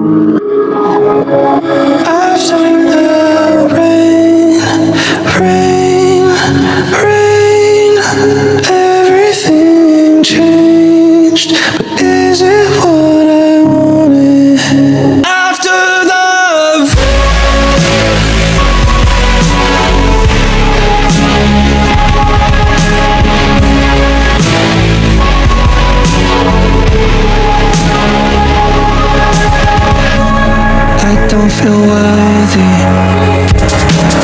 After the rain, rain, rain, everything changed. But is it what I wanted? After the I don't feel worthy.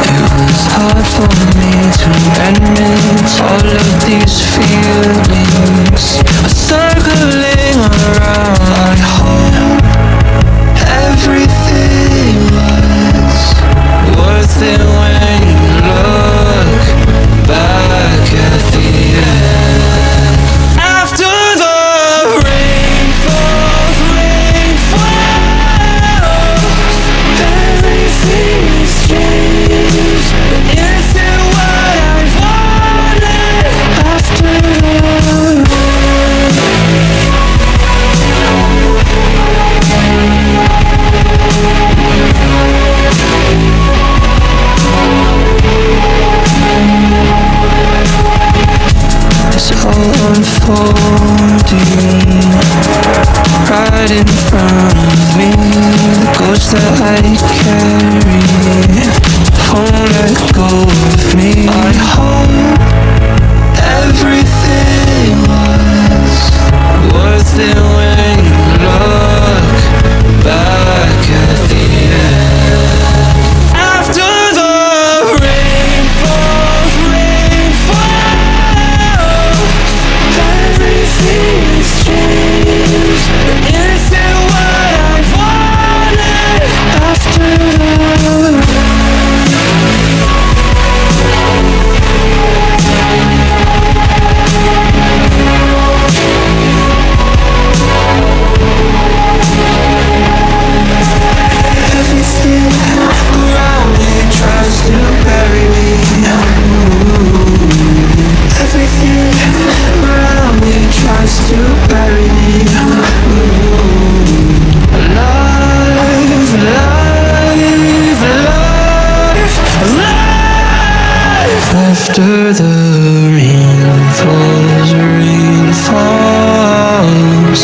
It was hard for me to admit all of these feelings are circling around my heart. Everything was worth it when you look back at the end. After the rain falls, everything is changed. But is it what I wanted? After the it's all unfolding right in front of me. The ghost that I carry won't let go of me. I hope everything was worth it when you look back at the end. After the rain falls, everything is changed. But is it what I wanted? After the everything around me tries to bury me. Everything around me tries to bury me. Alive, alive, alive, alive. After the rain falls,